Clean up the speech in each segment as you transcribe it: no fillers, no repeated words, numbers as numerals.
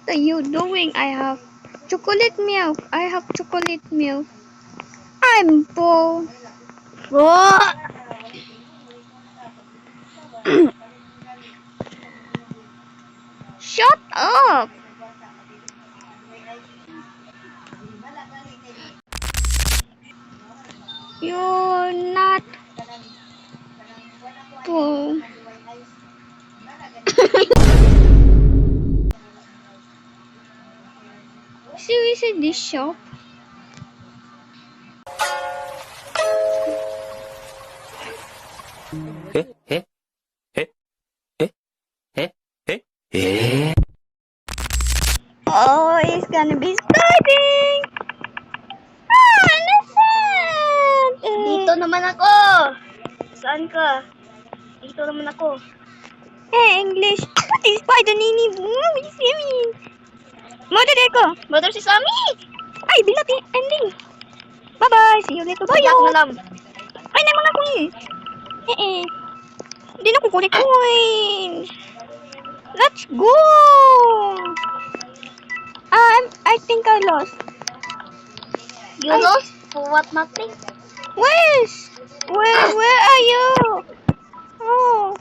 are you doing? I have chocolate milk. I have chocolate milk. I'm full. What? Shut up. You're not full. Seriously, this shop? Oh, it's gonna be starting. Listen. Dito naman ako. Saan ka? Dito naman ako. English. What is spider nini? Mother ko. Mother si Sammy! Ay, binati. Ending. Bye-bye. See you later. Bye. Iyak na lang. Ay, naman ako eh. Hindi na kukulit coins. Let's go. I think I lost. You lost? For what nothing? Where are you? Oh,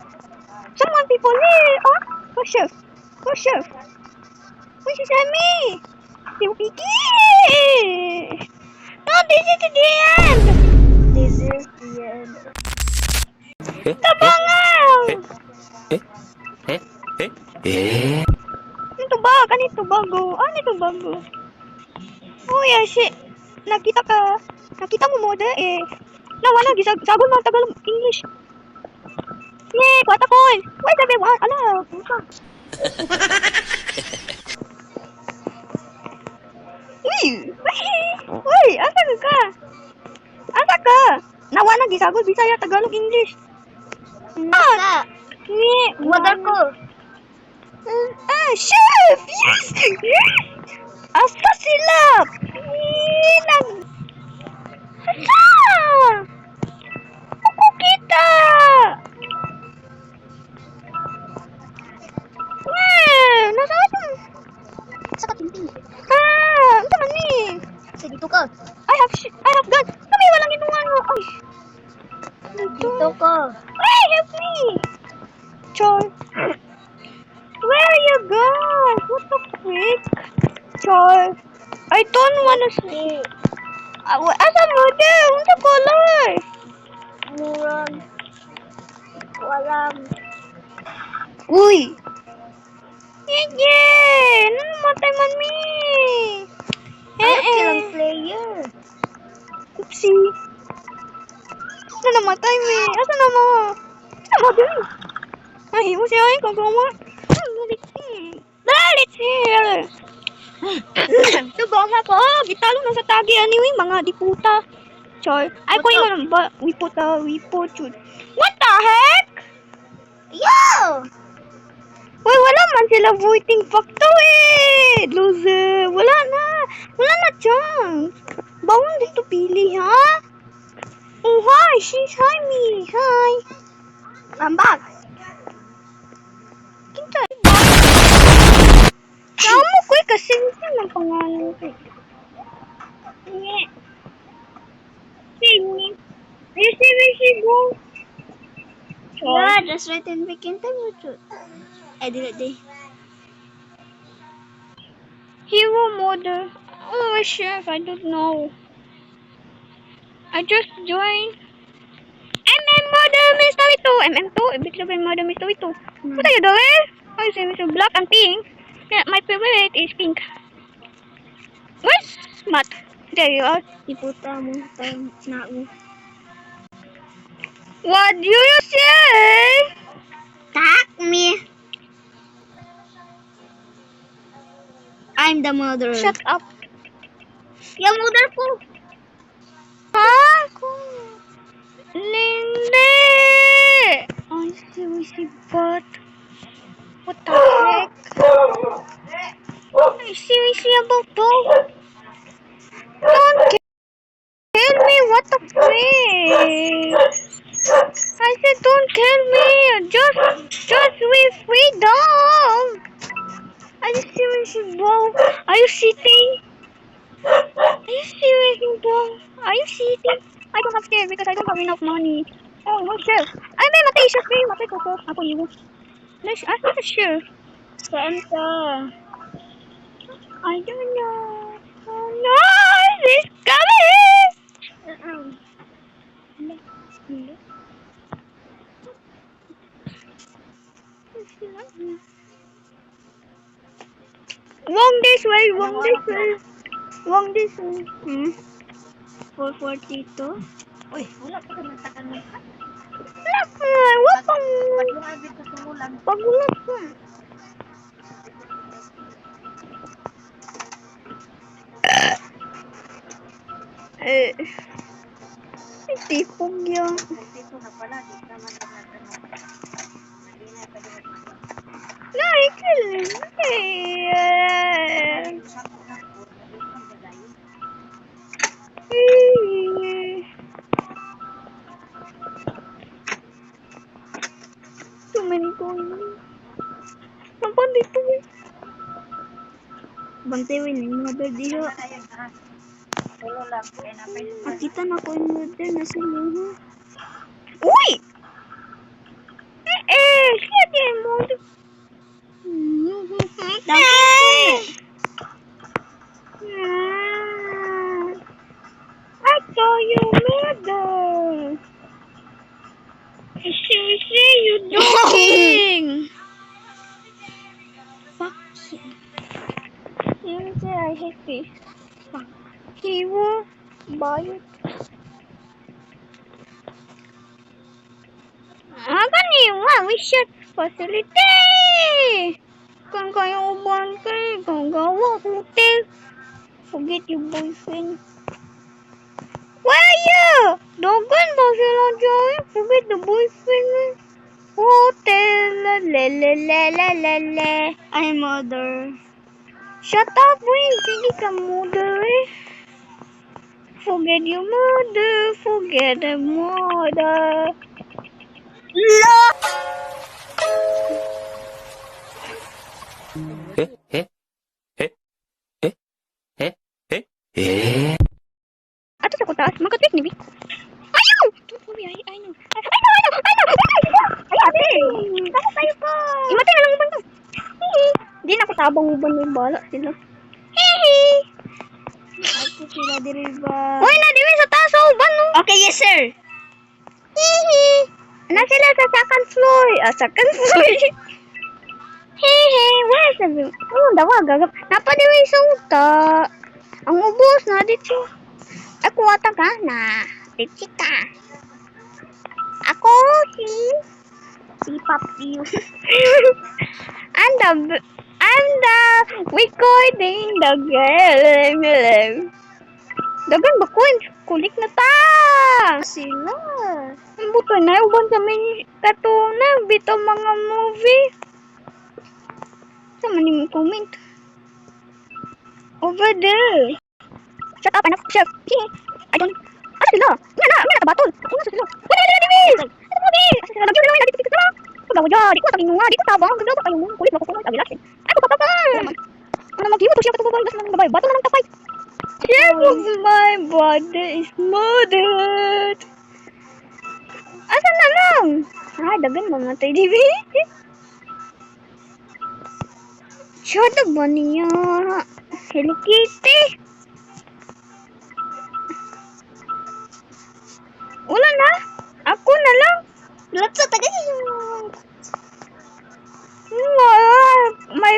someone people here. Oh, go chef. Where's Sammy? You picky. No, this is the end. This is the end. Tabangan. Ito ba? Kanito bago? Ano ito bago? Oh yeah, shit. Nakita mo mo eh. Nawala, gisagol mo Tagalog English. Yeah, kwata ko. Wait, sabi, ala. Uy, asa ka? Nawala, gisagol, Bisaya, Tagalog, English. Nasa? Mother ko. Chef! Yes! Asa sila? Asa? Ako kita! Nasaan? Sa katinting. Ito man ni. Sa dito ka. I have gun. Kami walang inuwan mo. Ay. Dito ka. Hey, help me! Chol. Where are you going? What the frick? Chol. I don't wanna see. Asa mo din? Unsa color? Murang. Walang. Uy! Yeah! Namatay man me! Kilang player. Oopsie. Namatay me. Asa na mo? Din. Ay, mo siya ay kagawa. Let's hear. Tubong ako. Gitalo na sa tagi anyway, mga diputa. Char. Ay, ko yung ba? Wipo, chud. What the heck? Yo! Uy, wala man sila voting facto eh. Loser. Wala na chance. Bawang dito pili, ha? Oh, hi. Hi, me. Hi. I'm back. Kinta. Kamu ko kasi ng pangalan ko. Nye. Sini. Resi go. Yeah, that's right in Peking time. I did it. Hero mother. Oh, chef, I don't know. I just joined. Mother Mr. Ito. MM2. Ibig sabihin Mother Mr. Ito. What are you doing? Oh, you see Mr. Black and pink. Yeah, my favorite is pink. Where's Matt? There you are. Iputa mo. Na mo. What do you say? Tak me. I'm the mother. Shut up. Yung mother ko. Ako. Linde. I see butt. What the heck? I see about dog. Don't kill me. What the frick? I said don't kill me. Just with freedom. I just Bro, are you sitting? Are you serious, bro? Are you sitting? I don't have share because I don't have enough money. Oh, no share. Ay, may matay siya. May matay ko ko. Ako yun. Nice. Ah, not share. Saan ka? I don't know. Oh no, it's coming. Wrong this way, wrong this way. Wrong this way. 4:42. Uy, wala pa ka nagtatanong ka. Wala pang Pag-lumabit ka tumulan. pagulat ka. Eh, tipog yun. Dito na pala, di ka man nagtatanong. Hindi na pa din. Like, Sakto na po, nabit ang gagayin. Too many coins. Sampan dito eh. Bantewin yung mother diho. Wala na yan, ha? Tulo lang, kaya na pa yun. Makita na ko yung mother na sila. Uy! Shit yung mo. I saw your mother. See you doing. Fuck. You say I hate this. Fuck. He will buy it. We should facility. Kung kayo uban kay, kung gawa hotel. Forget your boyfriend. Where are you? Dogan ba sila dyan? Forget the boyfriend. Hotel. Le. Ay, mother. Shut up, wait. Hindi ka mother eh. Forget your mother. Forget the mother. Ato sa kutas, magkatwik ni Bi. Ayaw! Don't worry, I know. I know! Ay, ate! Saan tayo ko? Imatay na lang uban to. Hihi. Di na ko tabang uban may bala sila. Hihi. Ako sila diri ba? Uy, na diwi sa taas sa uban no. Okay, yes sir. Hihi. Na sila sa second floor. Second floor. Hihi. Where's the view? Oh, dawa gagap. Napadiwi sa uta. Ang ubos na dito. Ako ata ka na. Dito ka. Ako si Papi. I'm the recording the girl. Dagan ba ko? Kulik na ta. Sila. Ang buto na uban sa may katuna. Bito mga movie. Sa maning comment. Over there. Shut up, anak. Chef. I don't... Asa sila? Nga na kabatol. Ano sa sila? Wala, Divis! Ano mo, Divis? Asa sila? Nagyo na dito sila. Pagawa dyan. Di ko sabihin nga. Di ko tabang. Ganda ba kayo mo? Kulit mo ko kung agilasin. Ano ka pa? Ano mag-iwag ko siya katubabay. Basta lang babay. Bato na lang tapay. Chef of my brother is murdered. Asa na lang? Ay, dagan mamatay, Divis. Shut up ba niya? Hello Kitty. Wala na. Ako na lang. Lahat sa taga yung... My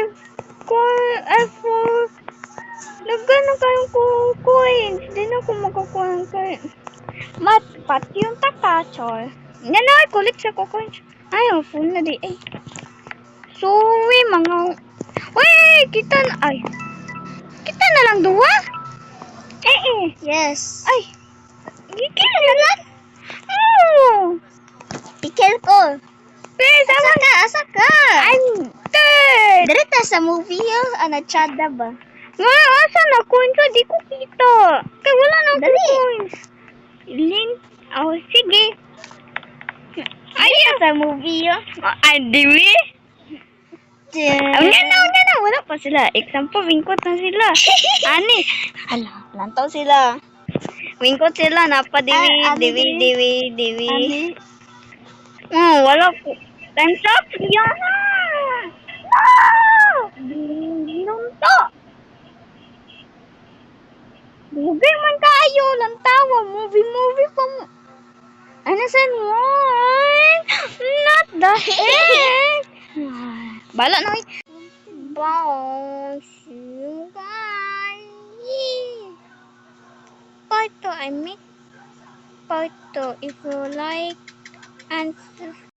effort. Naggan na kayong coins. Di na ako makakuha ng coins. Pati yung takachor. Yan na, kulit siya ko coins. Ay, full na di. Ay. Sorry, mga... Wait, kita na... Ay. Kita na lang duwa? Yes. Ay. Gigil na lang. Oh. Ikel ko. Pero sama Asa ka? Asa ka? I'm dead. Direta sa movie yun. Chada ba? Nga, asa na coins? Di ko kita. Kaya wala na Dali. coins. Link. Oh, sige. Ay, Sa movie yun. ay, diwi? Unya na. wala pa sila. Example, wingkot na sila. Ani. Hala, lantaw sila. Wingkot sila, napadiwi, Ani, diwi, diwi, diwi. Ani. Oh, wala ko. Time's up! Yana! No! Binunto! Movie man kayo, lantawa. Movie pa mo. Ano san one? Not the heck! Bala na, bounce you guys. Part 2, I make part 2. If you like and